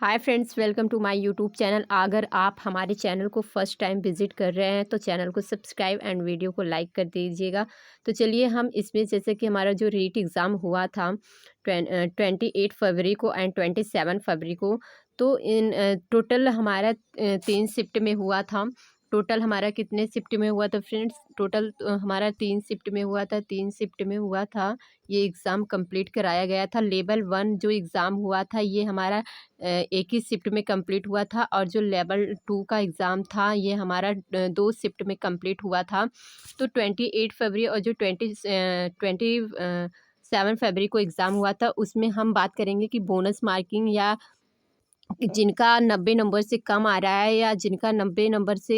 Hi friends, welcome to my YouTube channel. अगर आप हमारे चैनल को फर्स्ट टाइम विजिट कर रहे हैं तो चैनल को सब्सक्राइब एंड वीडियो को लाइक कर दीजिएगा। तो चलिए हम इसमें, जैसे कि हमारा जो रीट एग्ज़ाम हुआ था 28 फरवरी को एंड 27 फरवरी को, तो इन टोटल हमारा 3 शिफ्ट में हुआ था। टोटल हमारा कितने शिफ्ट में हुआ था फ्रेंड्स? टोटल हमारा 3 शिफ्ट में हुआ था। 3 शिफ्ट में हुआ था, ये एग्ज़ाम कंप्लीट कराया गया था। लेवल 1 जो एग्ज़ाम हुआ था ये हमारा एक ही शिफ्ट में कंप्लीट हुआ था, और जो लेवल 2 का एग्ज़ाम था ये हमारा 2 शिफ्ट में कंप्लीट हुआ था। तो 28 फरवरी और जो 27 फरवरी को एग्ज़ाम हुआ था उसमें हम बात करेंगे कि बोनस मार्किंग, या कि जिनका 90 नंबर से कम आ रहा है, या जिनका 90 नंबर से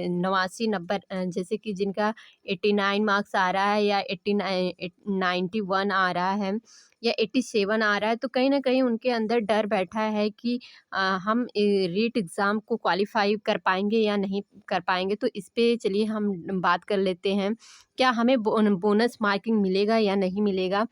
89 नंबर, जैसे कि जिनका 89 मार्क्स आ रहा है, या 91 आ रहा है, या 87 आ रहा है, तो कहीं ना कहीं उनके अंदर डर बैठा है कि हम रीट एग्ज़ाम को क्वालिफाई कर पाएंगे या नहीं कर पाएंगे। तो इस पे चलिए हम बात कर लेते हैं, क्या हमें बोनस मार्किंग मिलेगा या नहीं मिलेगा।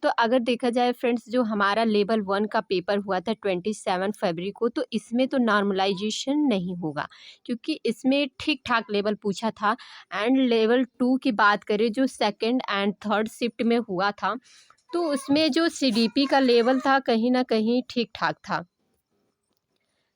तो अगर देखा जाए फ्रेंड्स, जो हमारा लेवल 1 का पेपर हुआ था 27 फरवरी को, तो इसमें तो नॉर्मलाइजेशन नहीं होगा, क्योंकि इसमें ठीक ठाक लेवल पूछा था। एंड लेवल 2 की बात करें जो सेकंड एंड थर्ड शिफ्ट में हुआ था, तो उसमें जो सीडीपी का लेवल था कहीं ना कहीं ठीक ठाक था।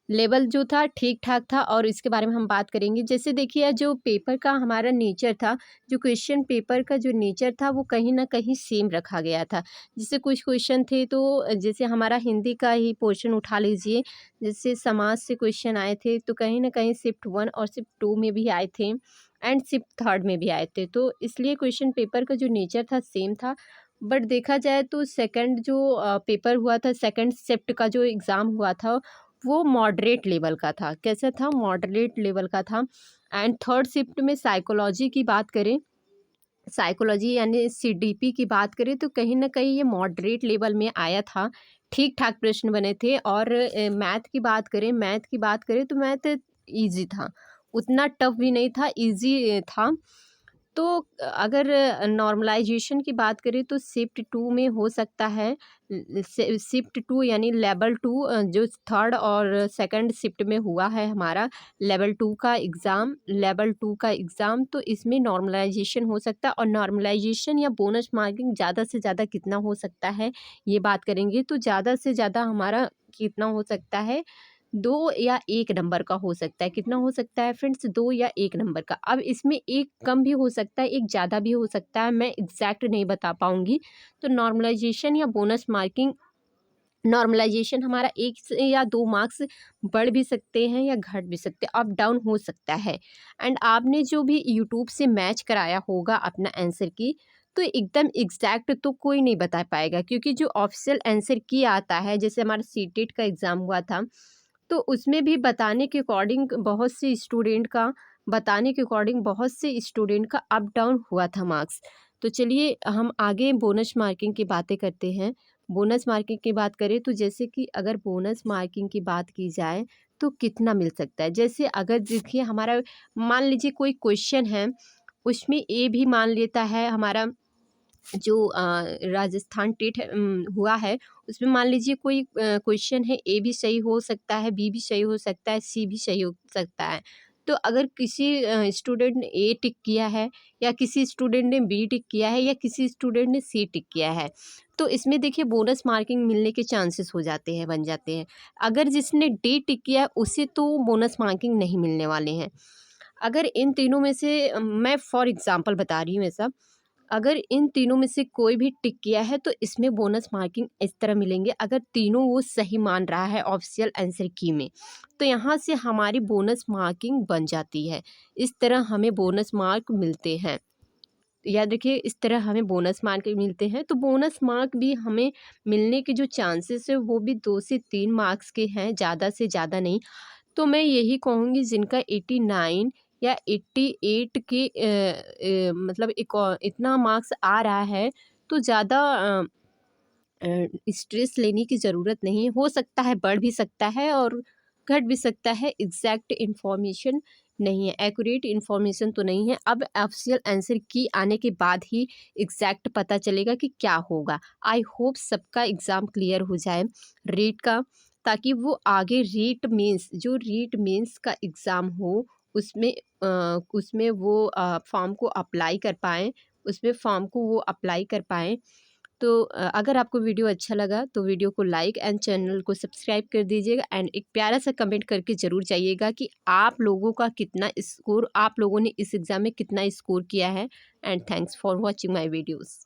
लेवल जो था ठीक ठाक था, और इसके बारे में हम बात करेंगे। जैसे देखिए, जो पेपर का हमारा नेचर था, जो क्वेश्चन पेपर का जो नेचर था वो कहीं ना कहीं सेम रखा गया था। जैसे कुछ क्वेश्चन थे, तो जैसे हमारा हिंदी का ही पोर्शन उठा लीजिए, जैसे समाज से क्वेश्चन आए थे, तो कहीं ना कहीं शिफ्ट 1 और शिफ्ट 2 में भी आए थे, एंड शिफ्ट थर्ड में भी आए थे। तो इसलिए क्वेश्चन पेपर का जो नेचर था सेम था। बट देखा जाए तो सेकंड जो पेपर हुआ था, सेकंड शिफ्ट का जो एग्ज़ाम हुआ था, वो मॉडरेट लेवल का था। कैसा था? मॉडरेट लेवल का था। एंड थर्ड शिफ्ट में साइकोलॉजी की बात करें, साइकोलॉजी यानी सीडीपी की बात करें, तो कहीं ना कहीं ये मॉडरेट लेवल में आया था। ठीक ठाक प्रश्न बने थे। और मैथ की बात करें, तो मैथ इजी था, उतना टफ भी नहीं था, इजी था। तो अगर नॉर्मलाइजेशन की बात करें तो शिफ्ट 2 में हो सकता है। शिफ्ट 2 यानी लेवल 2, जो थर्ड और सेकंड शिफ्ट में हुआ है हमारा लेवल 2 का एग्ज़ाम, तो इसमें नॉर्मलाइजेशन हो सकता है। और नॉर्मलाइजेशन या बोनस मार्किंग ज़्यादा से ज़्यादा कितना हो सकता है, ये बात करेंगे। तो ज़्यादा से ज़्यादा हमारा कितना हो सकता है, 2 या 1 नंबर का हो सकता है। कितना हो सकता है फ्रेंड्स? 2 या 1 नंबर का। अब इसमें एक कम भी हो सकता है, एक ज़्यादा भी हो सकता है, मैं एग्जैक्ट नहीं बता पाऊंगी। तो नॉर्मलाइजेशन या बोनस मार्किंग, नॉर्मलाइजेशन हमारा 1 या 2 मार्क्स बढ़ भी सकते हैं या घट भी सकते हैं, अप डाउन हो सकता है। एंड आपने जो भी यूट्यूब से मैच कराया होगा अपना आंसर की, तो एकदम एग्जैक्ट तो कोई नहीं बता पाएगा, क्योंकि जो ऑफिशियल आंसर की आता है, जैसे हमारा सीटेट का एग्ज़ाम हुआ था, तो उसमें भी बताने के अकॉर्डिंग बहुत से स्टूडेंट का अप डाउन हुआ था मार्क्स। तो चलिए हम आगे बोनस मार्किंग की बातें करते हैं। बोनस मार्किंग की बात करें तो जैसे कि अगर बोनस मार्किंग की बात की जाए तो कितना मिल सकता है। जैसे अगर देखिए हमारा, मान लीजिए कोई क्वेश्चन है, उसमें ए भी मान लेता है हमारा, जो राजस्थान टेट हुआ है, उसमें मान लीजिए कोई क्वेश्चन है, ए भी सही हो सकता है, बी भी सही हो सकता है, सी भी सही हो सकता है। तो अगर किसी स्टूडेंट ने ए टिक किया है, या किसी स्टूडेंट ने बी टिक किया है, या किसी स्टूडेंट ने सी टिक किया है, तो इसमें देखिए बोनस मार्किंग मिलने के चांसेस हो जाते हैं, बन जाते हैं। अगर जिसने डी टिक किया है उसे तो बोनस मार्किंग नहीं मिलने वाले हैं। अगर इन तीनों में से मैं फॉर एग्जांपल बता रही हूँ ऐसा, अगर इन तीनों में से कोई भी टिक किया है तो इसमें बोनस मार्किंग इस तरह मिलेंगे, अगर तीनों वो सही मान रहा है ऑफिशियल आंसर की में, तो यहाँ से हमारी बोनस मार्किंग बन जाती है। इस तरह हमें बोनस मार्क मिलते हैं। याद रखिए, इस तरह हमें बोनस मार्क मिलते हैं। तो बोनस मार्क भी हमें मिलने के जो चांसेस है वो भी 2 से 3 मार्क्स के हैं, ज़्यादा से ज़्यादा नहीं। तो मैं यही कहूँगी, जिनका 89 या 88 के मतलब इतना मार्क्स आ रहा है, तो ज़्यादा स्ट्रेस लेने की ज़रूरत नहीं है। हो सकता है बढ़ भी सकता है और घट भी सकता है, एग्जैक्ट इन्फॉर्मेशन नहीं है, एक्यूरेट इन्फॉर्मेशन तो नहीं है। अब ऑफिशियल आंसर की आने के बाद ही एग्जैक्ट पता चलेगा कि क्या होगा। आई होप सबका एग्ज़ाम क्लियर हो जाए रीट का। ताकि वो आगे रीट मीन्स का एग्ज़ाम हो उसमें वो फॉर्म को अप्लाई कर पाएँ, उसमें फॉर्म को वो अप्लाई कर पाएँ। तो अगर आपको वीडियो अच्छा लगा तो वीडियो को लाइक एंड चैनल को सब्सक्राइब कर दीजिएगा एंड एक प्यारा सा कमेंट करके ज़रूर जाइएगा कि आप लोगों का कितना स्कोर, आप लोगों ने इस एग्ज़ाम में कितना स्कोर किया है। And thanks for watching my videos.